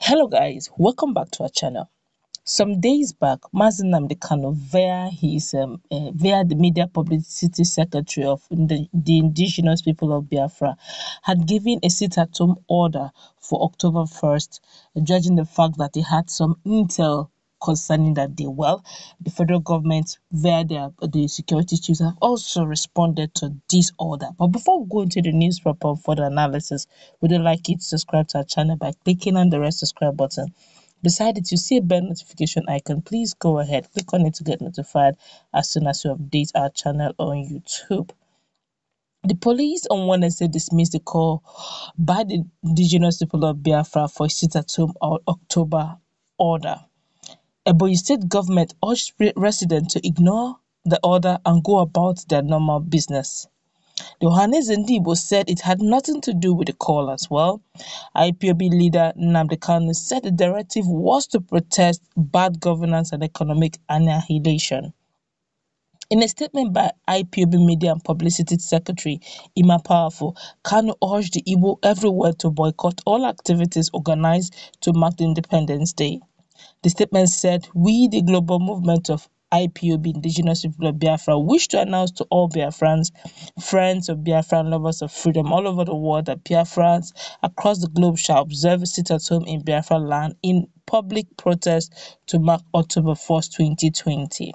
Hello guys, welcome back to our channel. Some days back, Nnamdi Kanu via the media publicity secretary of the indigenous people of Biafra had given a sit-at-home order for October 1st, judging the fact that he had some intel concerning that day. Well, the federal government via the security chiefs have also responded to this order. But before we go into the news proper further analysis, would you like you to subscribe to our channel by clicking on the red subscribe button? Beside it, you see a bell notification icon. Please go ahead, click on it to get notified as soon as we update our channel on YouTube. The police on Wednesday dismissed the call by the indigenous people of Biafra for a sit-at-home October order. Ebonyi state government urged residents to ignore the order and go about their normal business. The Ohaneze said it had nothing to do with the call as well. IPOB leader Nnamdi Kanu said the directive was to protest bad governance and economic annihilation. In a statement by IPOB Media and Publicity Secretary Ima Powerful, Kanu urged the Igbo everywhere to boycott all activities organized to mark the Independence Day. The statement said, "We, the global movement of IPOB, Indigenous People of Biafra, wish to announce to all Biafrans, friends of Biafra and lovers of freedom all over the world that Biafrans across the globe shall observe a sit-at-home in Biafra land in public protest to mark October 1st, 2020.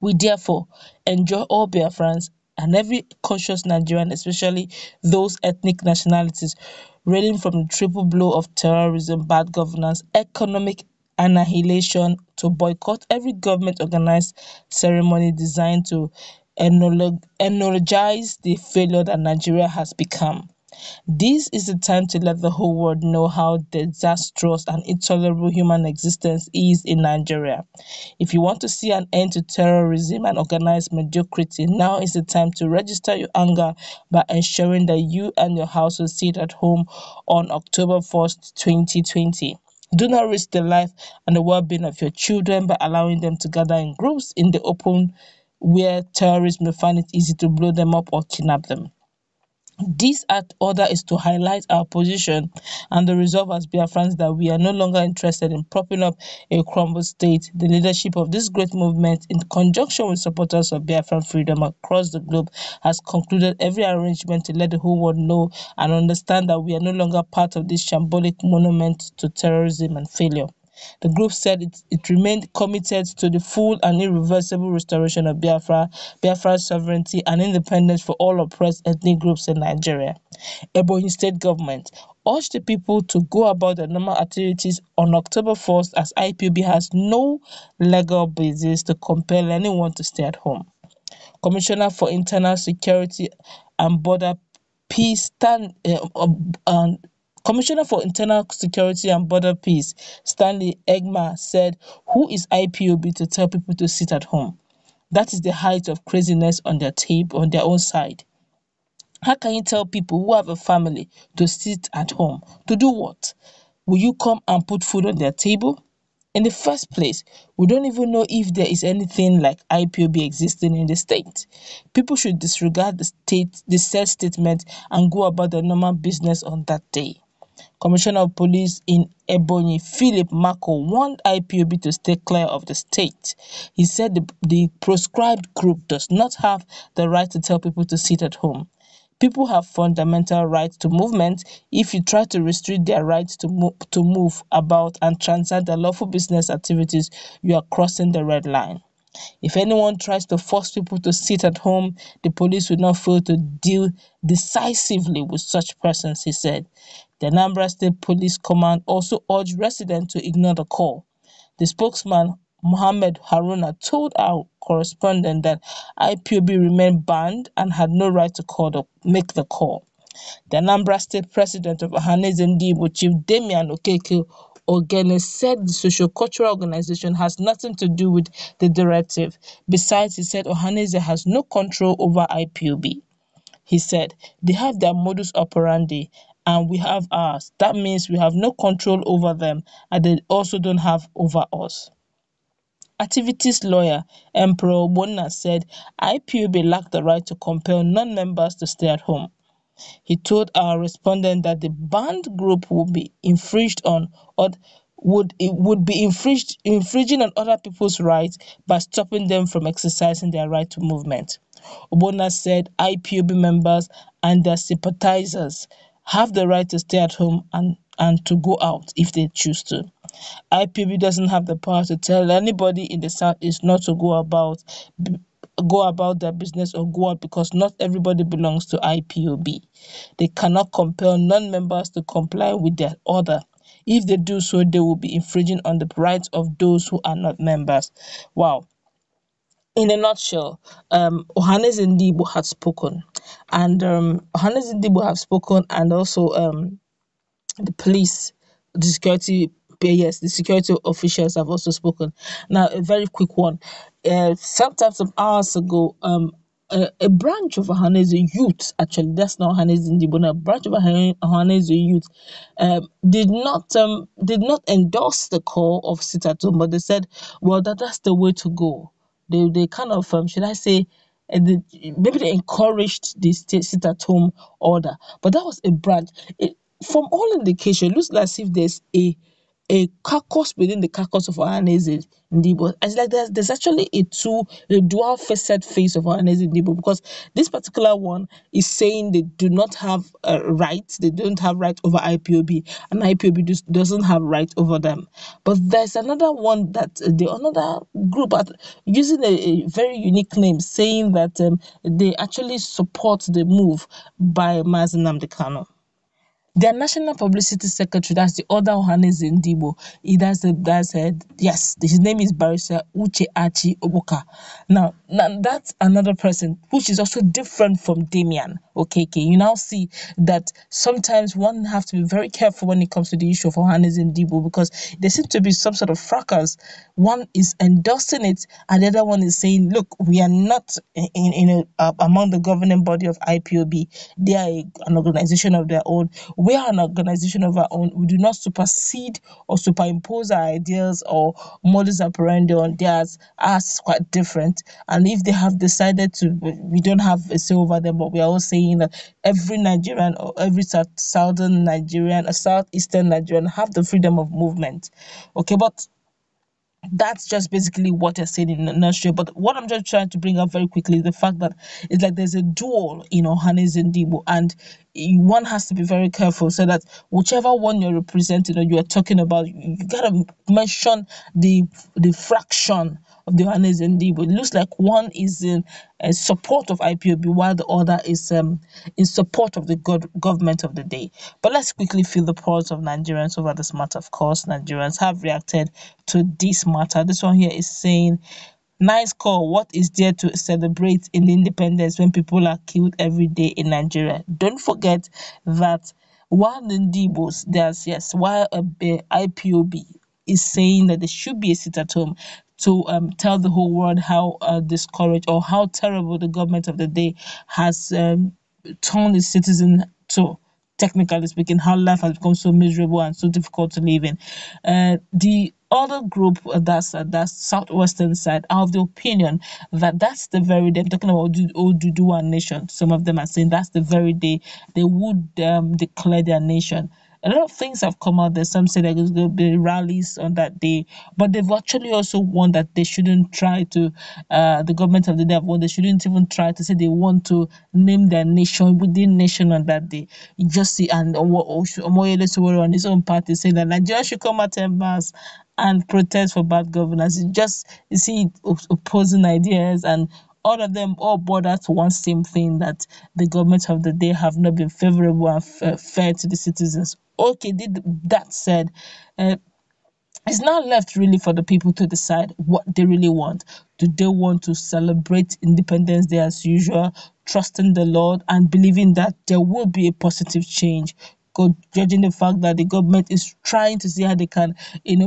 We therefore enjoin all Biafrans and every conscious Nigerian, especially those ethnic nationalities reeling from the triple blow of terrorism, bad governance, economic annihilation, to boycott every government-organized ceremony designed to eulogize the failure that Nigeria has become. This is the time to let the whole world know how disastrous and intolerable human existence is in Nigeria. If you want to see an end to terrorism and organized mediocrity, now is the time to register your anger by ensuring that you and your household sit at home on October 1st, 2020. Do not risk the life and the well-being of your children by allowing them to gather in groups in the open where terrorists may find it easy to blow them up or kidnap them. This order is to highlight our position and the resolve as Biafrans that we are no longer interested in propping up a crumbled state. The leadership of this great movement, in conjunction with supporters of Biafran freedom across the globe, has concluded every arrangement to let the whole world know and understand that we are no longer part of this shambolic monument to terrorism and failure. The group said it remained committed to the full and irreversible restoration of Biafra's sovereignty and independence for all oppressed ethnic groups in Nigeria. Ebonyi state government urged the people to go about their normal activities on October 1st as IPOB has no legal basis to compel anyone to stay at home. Commissioner for Internal Security and Border Peace Commissioner for Internal Security and Border Peace, Stanley Egma, said, "Who is IPOB to tell people to sit at home? That is the height of craziness on their own side. How can you tell people who have a family to sit at home? To do what? Will you come and put food on their table? In the first place, we don't even know if there is anything like IPOB existing in the state. People should disregard the said statement and go about their normal business on that day." Commissioner of Police in Ebonyi, Philip Mako, warned IPOB to stay clear of the state. He said the proscribed group does not have the right to tell people to sit at home. People have fundamental rights to movement. If you try to restrict their rights to move about and transact their lawful business activities, you are crossing the red line. If anyone tries to force people to sit at home, the police will not fail to deal decisively with such persons, he said. The Anambra State Police Command also urged residents to ignore the call. The spokesman, Mohammed Haruna, told our correspondent that IPOB remained banned and had no right to make the call. The Anambra State President of Ohaneze, Chief Damian Okeke Ogene, said the socio-cultural organization has nothing to do with the directive. Besides, he said Ohaneze has no control over IPOB. He said, "They have their modus operandi and we have ours. That means we have no control over them and they also don't have over us." Activist lawyer Emperor Obonna said IPOB lacked the right to compel non-members to stay at home. He told our respondent that the banned group would be infringed on or would be infringing on other people's rights by stopping them from exercising their right to movement. Obona said IPOB members and their sympathizers have the right to stay at home and to go out if they choose to. IPOB doesn't have the power to tell anybody in the southeast not to go about their business or go out, because not everybody belongs to IPOB. They cannot compel non-members to comply with their order. If they do so, they will be infringing on the rights of those who are not members. Wow. In a nutshell, Ohanes Ndibo had spoken, and Ohanes Ndibo have spoken, and also the police, the security, yes, the security officials have also spoken. Now, a very quick one. Some hours ago, a branch of Ohanese youth, actually, that's not Ohanese Ndibona, a branch of Ohanese youth, did not endorse the call of sit at home, but they said, well, that's the way to go. They kind of should I say, maybe they encouraged the sit at home order, but that was a branch. From all indication, it looks as if there's a caucus within the caucus of Ohanese Ndibo. It's like there's actually a dual facet face of Ohanese Ndibo, because this particular one is saying they do not have rights, they don't have right over IPOB, and IPOB doesn't have right over them. But there's another one that another group using a very unique name, saying that they actually support the move by Nnamdi Kanu. Their national publicity secretary, that's the other Ohanes Ndibo, yes, his name is Barrister Uche Achi Obuka. Now that's another person which is also different from Damian Okeke. You now see that sometimes one have to be very careful when it comes to the issue of Ohanes Ndibo, because there seems to be some sort of fracas. One is endorsing it, and the other one is saying, look, we are not among the governing body of IPOB. They are an organization of their own. We are an organization of our own. We do not supersede or superimpose our ideas or modus operandi on theirs. Ours is quite different. And if they have decided to, we don't have a say over them, but we are all saying that every Nigerian or every southern Nigerian or southeastern Nigerian have the freedom of movement. Okay, but that's just basically what you're saying in a nutshell. But what I'm just trying to bring up very quickly is the fact that it's like there's a duel in Ohanes and Ndibo, and one has to be very careful so that whichever one you're representing or you're talking about, you gotta mention the fraction of the Ohanes and Ndibo. It looks like one is in support of IPOB while the other is in support of the government of the day. But let's quickly feel the pulse of Nigerians over this matter. Of course, Nigerians have reacted to this matter. This one here is saying, nice call. What is there to celebrate in the independence when people are killed every day in Nigeria? Don't forget that while the Ndibos, while IPOB is saying that there should be a sit at home to tell the whole world how discouraged or how terrible the government of the day has turned its citizen to, technically speaking, how life has become so miserable and so difficult to live in. The other group, that's southwestern side, are of the opinion that that's the very day. I'm talking about Oduduwa nation. Some of them are saying that's the very day they would declare their nation. A lot of things have come out there. Some say there's going to be rallies on that day, but they've actually also warned that they shouldn't try to, the government of the day have warned they shouldn't even try to say they want to name their nation within nation on that day. You just see, and Omoyele Sowore on his own party saying that Nigeria should come out en masse and protest for bad governance. You see opposing ideas, and all of them all border to one same thing, that the government of the day have not been favorable and fair to the citizens. Okay, that said, it's now left really for the people to decide what they really want. Do they want to celebrate Independence Day as usual, trusting the Lord and believing that there will be a positive change judging the fact that the government is trying to see how they can,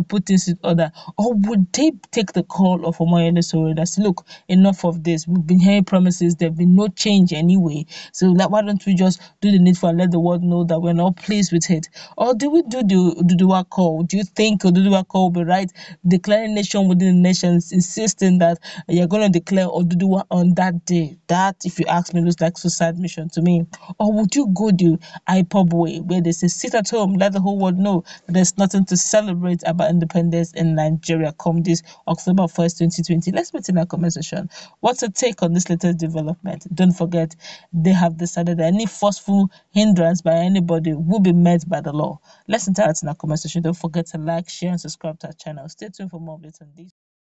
put things in order? Or would they take the call of Omoyele Sowore that say, look, enough of this. We've been hearing promises. There've been no change anyway. So why don't we just do the needful and let the world know that we're not pleased with it? Or do we do the Oduduwa call? Do you think Oduduwa call will be right? Declaring nation within the nations, insisting that you're going to declare Oduduwa on that day. That, if you ask me, looks like suicide mission to me. Or would you go the IPOB way, where they say sit at home, let the whole world know that there's nothing to celebrate about independence in Nigeria come this October 1st, 2020? Let's meet in our comment section. What's your take on this latest development? Don't forget, they have decided that any forceful hindrance by anybody will be met by the law. Let's interact in our comment section. Don't forget to like, share, and subscribe to our channel. Stay tuned for more updates on this.